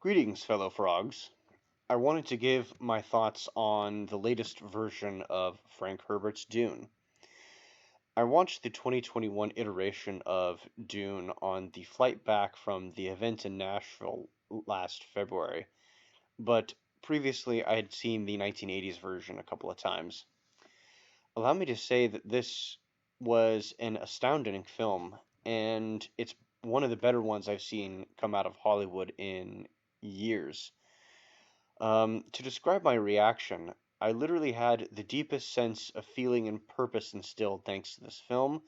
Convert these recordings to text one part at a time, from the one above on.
Greetings, fellow frogs. I wanted to give my thoughts on the latest version of Frank Herbert's Dune. I watched the 2021 iteration of Dune on the flight back from the event in Nashville last February, but previously I had seen the 1980s version a couple of times. Allow me to say that this was an astounding film, and it's one of the better ones I've seen come out of Hollywood in years. To describe my reaction, I literally had the deepest sense of feeling and purpose instilled thanks to this film,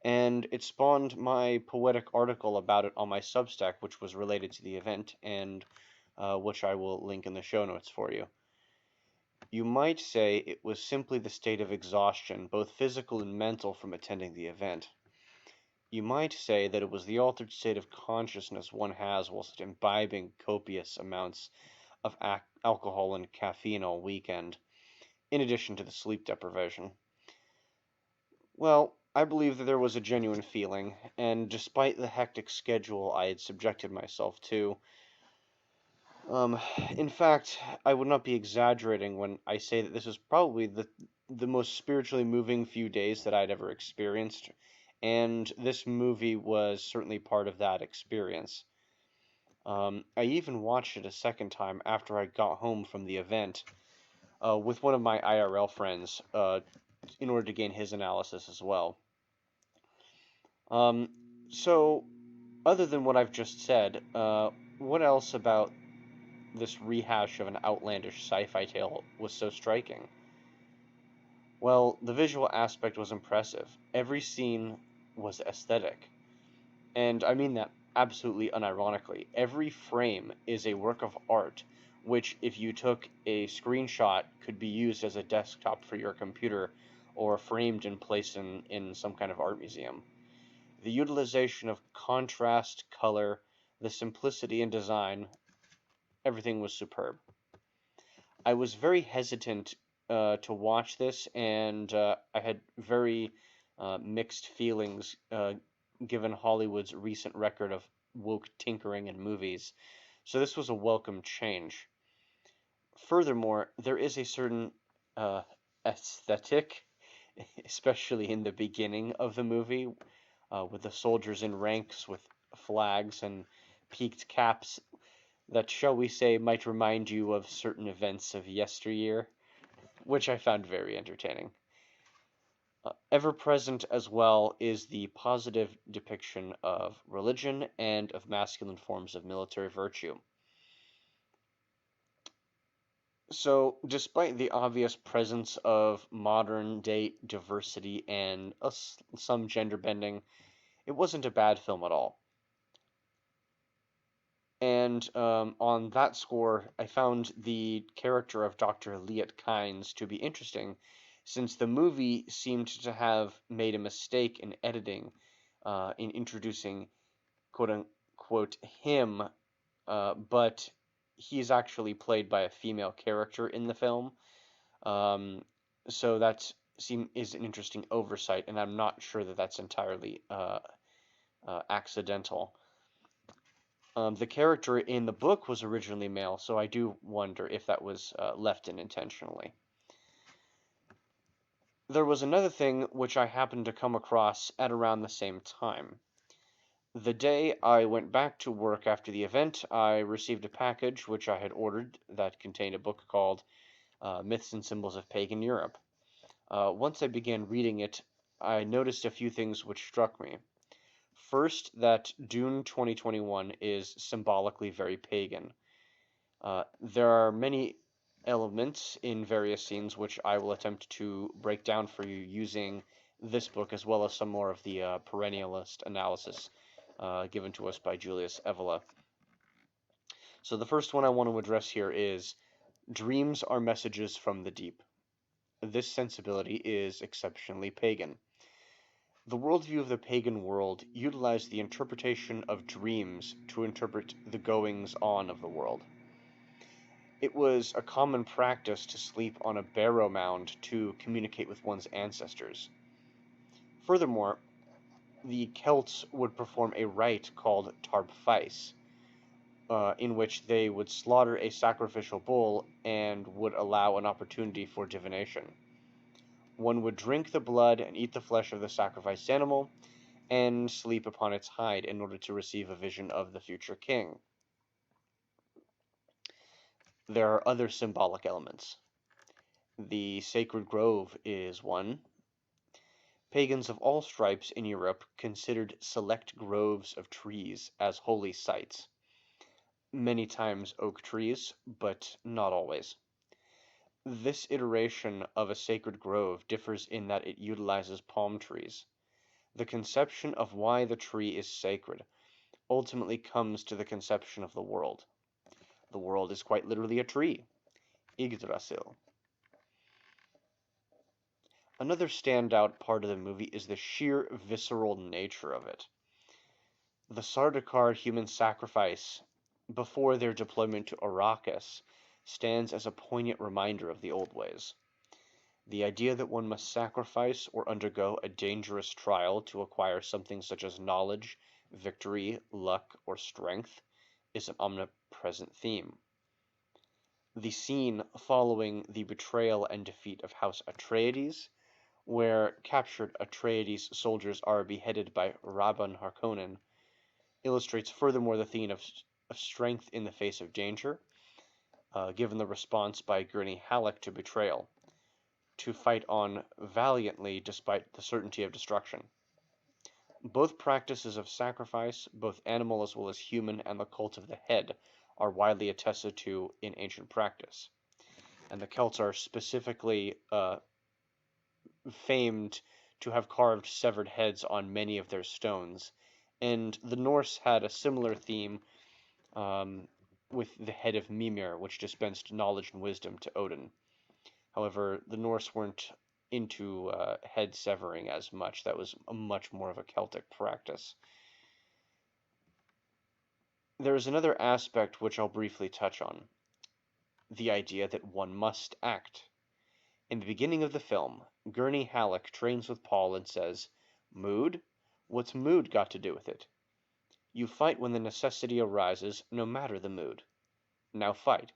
and it spawned my poetic article about it on my Substack, which was related to the event, and which I will link in the show notes for you. You might say it was simply the state of exhaustion, both physical and mental, from attending the event. You might say that it was the altered state of consciousness one has whilst imbibing copious amounts of alcohol and caffeine all weekend, in addition to the sleep deprivation. Well, I believe that there was a genuine feeling, and despite the hectic schedule I had subjected myself to, um, in fact, I would not be exaggerating when I say that this was probably the most spiritually moving few days that I'd ever experienced, and this movie was certainly part of that experience. I even watched it a second time after I got home from the event with one of my IRL friends in order to gain his analysis as well. So, other than what I've just said, what else about this rehash of an outlandish sci-fi tale was so striking? Well, the visual aspect was impressive. Every scene was aesthetic. And I mean that absolutely unironically. Every frame is a work of art, which, if you took a screenshot, could be used as a desktop for your computer or framed and placed in some kind of art museum. The utilization of contrast, color, the simplicity in design, everything was superb. I was very hesitant to watch this, and I had very mixed feelings given Hollywood's recent record of woke tinkering in movies, so this was a welcome change. Furthermore, there is a certain uh, aesthetic, especially in the beginning of the movie, with the soldiers in ranks with flags and peaked caps that, shall we say, might remind you of certain events of yesteryear, which I found very entertaining. Ever present as well is the positive depiction of religion and of masculine forms of military virtue. So, despite the obvious presence of modern day diversity and some gender bending, it wasn't a bad film at all. And on that score, I found the character of Dr. Liet Kynes to be interesting, since the movie seemed to have made a mistake in editing, in introducing quote unquote him, but he's actually played by a female character in the film. Um, so that is an interesting oversight, and I'm not sure that that's entirely accidental. The character in the book was originally male, so I do wonder if that was left in intentionally. There was another thing which I happened to come across at around the same time. The day I went back to work after the event, I received a package which I had ordered that contained a book called Myths and Symbols of Pagan Europe. Once I began reading it, I noticed a few things which struck me. First, that Dune 2021 is symbolically very pagan. There are many elements in various scenes which I will attempt to break down for you using this book as well as some more of the perennialist analysis given to us by Julius Evola. So the first one I want to address here is dreams are messages from the deep. This sensibility is exceptionally pagan. The worldview of the pagan world utilized the interpretation of dreams to interpret the goings on of the world. It was a common practice to sleep on a barrow mound to communicate with one's ancestors. Furthermore, the Celts would perform a rite called Tarb Feis. in which they would slaughter a sacrificial bull and would allow an opportunity for divination. One would drink the blood and eat the flesh of the sacrificed animal, and sleep upon its hide in order to receive a vision of the future king. There are other symbolic elements. The sacred grove is one. Pagans of all stripes in Europe considered select groves of trees as holy sites, many times oak trees, but not always. This iteration of a sacred grove differs in that it utilizes palm trees. The conception of why the tree is sacred ultimately comes to the conception of the world. The world is quite literally a tree, Yggdrasil. Another standout part of the movie is the sheer visceral nature of it. The Sardaukar human sacrifice before their deployment to Arrakis stands as a poignant reminder of the old ways. The idea that one must sacrifice or undergo a dangerous trial to acquire something such as knowledge, victory, luck, or strength is an omnipresent theme. The scene following the betrayal and defeat of House Atreides, where captured Atreides soldiers are beheaded by Rabban Harkonnen, illustrates furthermore the theme of strength in the face of danger, given the response by Gurney Halleck to betrayal, to fight on valiantly despite the certainty of destruction. Both practices of sacrifice, both animal as well as human, and the cult of the head, are widely attested to in ancient practice. And the Celts are specifically famed to have carved severed heads on many of their stones. And the Norse had a similar theme with the head of Mimir, which dispensed knowledge and wisdom to Odin. However, the Norse weren't into head severing as much. That was much more of a Celtic practice. There is another aspect which I'll briefly touch on, the idea that one must act. In the beginning of the film, Gurney Halleck trains with Paul and says, "Mood? What's mood got to do with it? You fight when the necessity arises, no matter the mood. Now fight."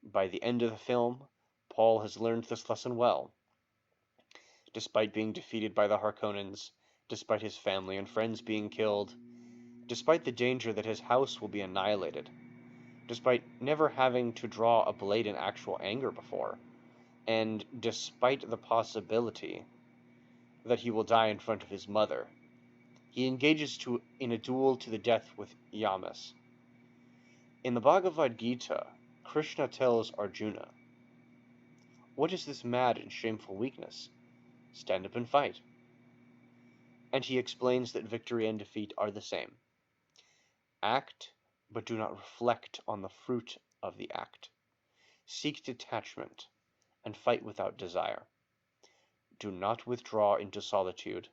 By the end of the film, Paul has learned this lesson well. Despite being defeated by the Harkonnens, despite his family and friends being killed, despite the danger that his house will be annihilated, despite never having to draw a blade in actual anger before, and despite the possibility that he will die in front of his mother, he engages in a duel to the death with Yamas. In the Bhagavad Gita, Krishna tells Arjuna, "What is this mad and shameful weakness? Stand up and fight." And he explains that victory and defeat are the same. Act, but do not reflect on the fruit of the act. Seek detachment, and fight without desire. Do not withdraw into solitude.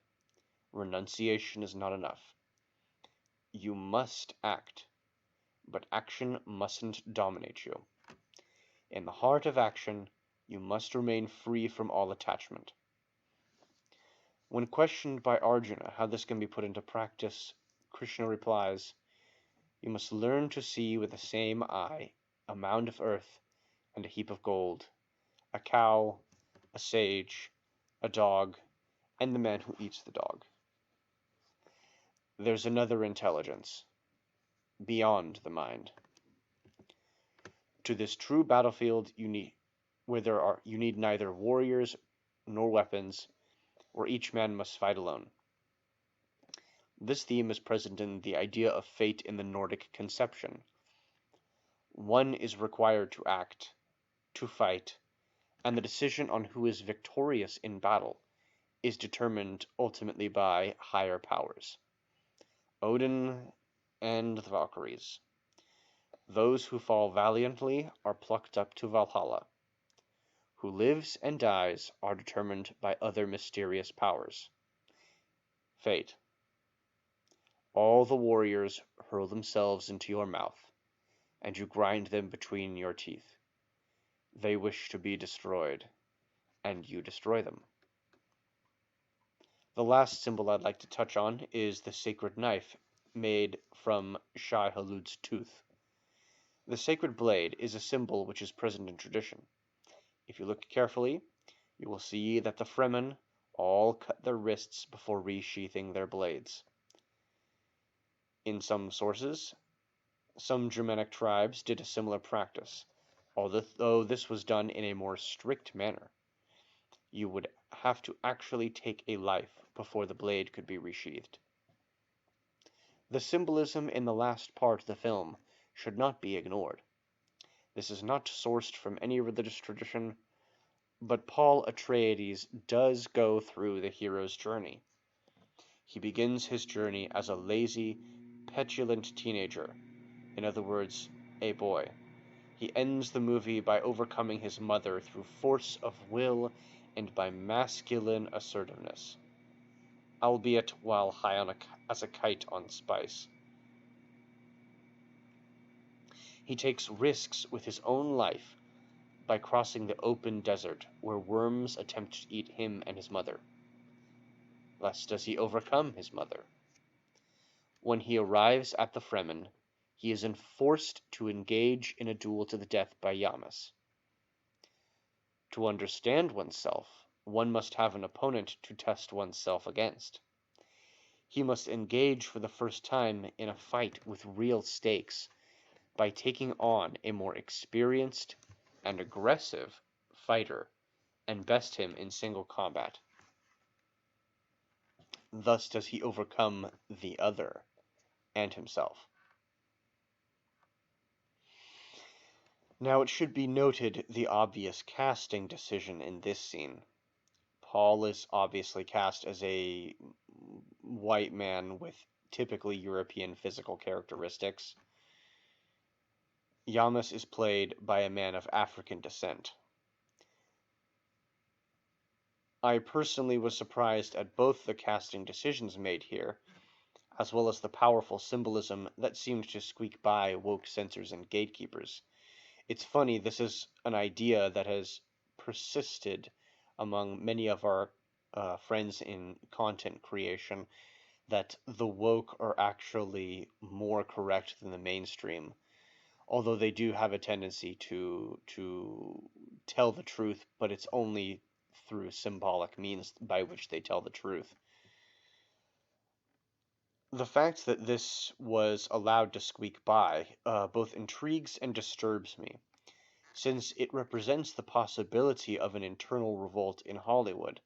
Renunciation is not enough. You must act, but action mustn't dominate you. In the heart of action, you must remain free from all attachment. When questioned by Arjuna how this can be put into practice, Krishna replies, "You must learn to see with the same eye a mound of earth and a heap of gold, a cow, a sage, a dog, and the man who eats the dog." There's another intelligence, beyond the mind. To this true battlefield you need neither warriors nor weapons, where each man must fight alone. This theme is present in the idea of fate in the Nordic conception. One is required to act, to fight, and the decision on who is victorious in battle is determined ultimately by higher powers. Odin and the Valkyries. Those who fall valiantly are plucked up to Valhalla. Who lives and dies are determined by other mysterious powers. Fate. All the warriors hurl themselves into your mouth, and you grind them between your teeth. They wish to be destroyed, and you destroy them. The last symbol I'd like to touch on is the sacred knife made from Shai Hulud's tooth. The sacred blade is a symbol which is present in tradition. If you look carefully, you will see that the Fremen all cut their wrists before resheathing their blades. In some sources, some Germanic tribes did a similar practice, although this was done in a more strict manner. You would have to actually take a life before the blade could be resheathed. The symbolism in the last part of the film should not be ignored. This is not sourced from any religious tradition, but Paul Atreides does go through the hero's journey. He begins his journey as a lazy, petulant teenager, in other words, a boy. He ends the movie by overcoming his mother through force of will and by masculine assertiveness, albeit while high as a kite on spice. He takes risks with his own life by crossing the open desert where worms attempt to eat him and his mother. Thus does he overcome his mother. When he arrives at the Fremen, he is forced to engage in a duel to the death by Yamas. To understand oneself, one must have an opponent to test oneself against. He must engage for the first time in a fight with real stakes by taking on a more experienced and aggressive fighter and best him in single combat. Thus does he overcome the other and himself. Now it should be noted the obvious casting decision in this scene. Paul is obviously cast as a white man with typically European physical characteristics. Yamas is played by a man of African descent. I personally was surprised at both the casting decisions made here, as well as the powerful symbolism that seemed to squeak by woke censors and gatekeepers. It's funny, this is an idea that has persisted among many of our friends in content creation, that the woke are actually more correct than the mainstream, although they do have a tendency to tell the truth, but it's only through symbolic means by which they tell the truth. The fact that this was allowed to squeak by both intrigues and disturbs me, since it represents the possibility of an internal revolt in Hollywood,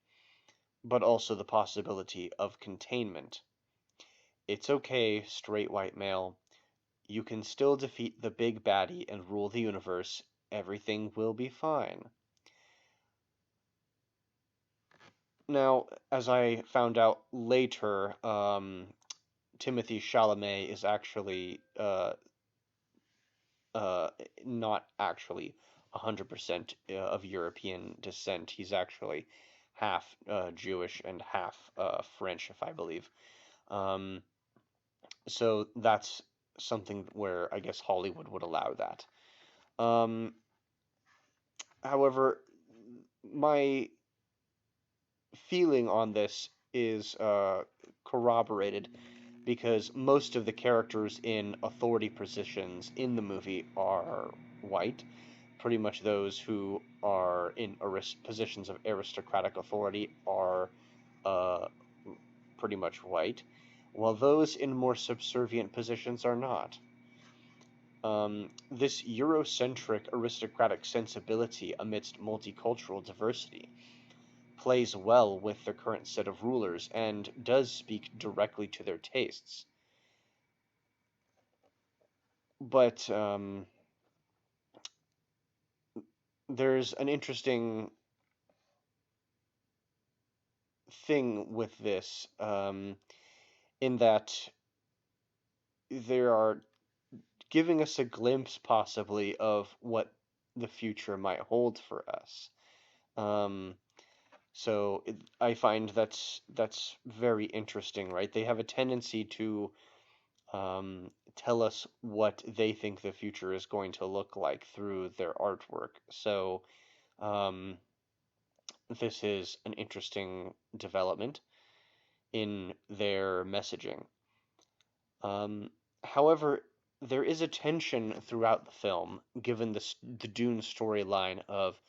but also the possibility of containment. It's okay, straight white male. You can still defeat the big baddie and rule the universe. Everything will be fine. Now, as I found out later, Timothy Chalamet is actually not actually 100% of European descent. He's actually half Jewish and half French, if I believe. So that's something where I guess Hollywood would allow that. However, my feeling on this is corroborated because most of the characters in authority positions in the movie are white. Pretty much those who are in positions of aristocratic authority are pretty much white, while those in more subservient positions are not. This Eurocentric aristocratic sensibility amidst multicultural diversity plays well with the current set of rulers and does speak directly to their tastes. But there's an interesting thing with this, in that they are giving us a glimpse, possibly, of what the future might hold for us. So I find that's very interesting, right? They have a tendency to tell us what they think the future is going to look like through their artwork. So this is an interesting development in their messaging. However, There is a tension throughout the film, given the Dune storyline of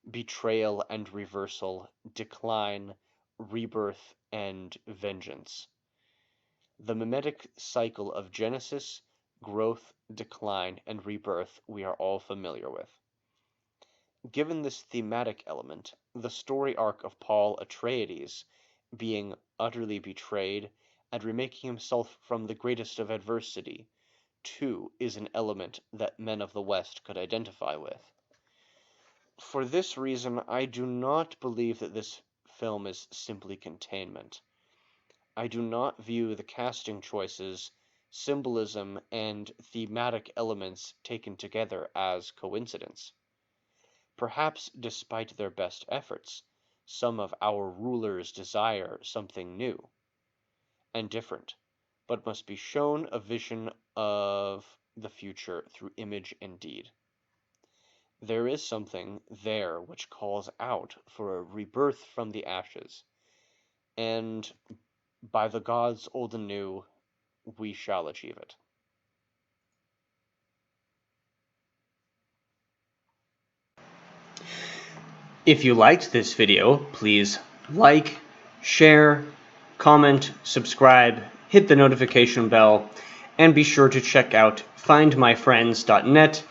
betrayal and reversal, decline, rebirth, and vengeance. The mimetic cycle of Genesis, growth, decline, and rebirth we are all familiar with. Given this thematic element, the story arc of Paul Atreides being utterly betrayed and remaking himself from the greatest of adversity, too, is an element that men of the West could identify with. For this reason, I do not believe that this film is simply containment. I do not view the casting choices, symbolism, and thematic elements taken together as coincidence. Perhaps despite their best efforts, some of our rulers desire something new and different, but must be shown a vision of the future through image and deed. There is something there which calls out for a rebirth from the ashes, and by the gods old and new, we shall achieve it. If you liked this video, please like, share, comment, subscribe, hit the notification bell, and be sure to check out findmyfriends.net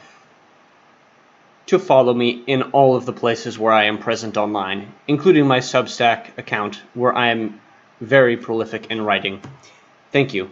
to follow me in all of the places where I am present online, including my Substack account, where I am very prolific in writing. Thank you.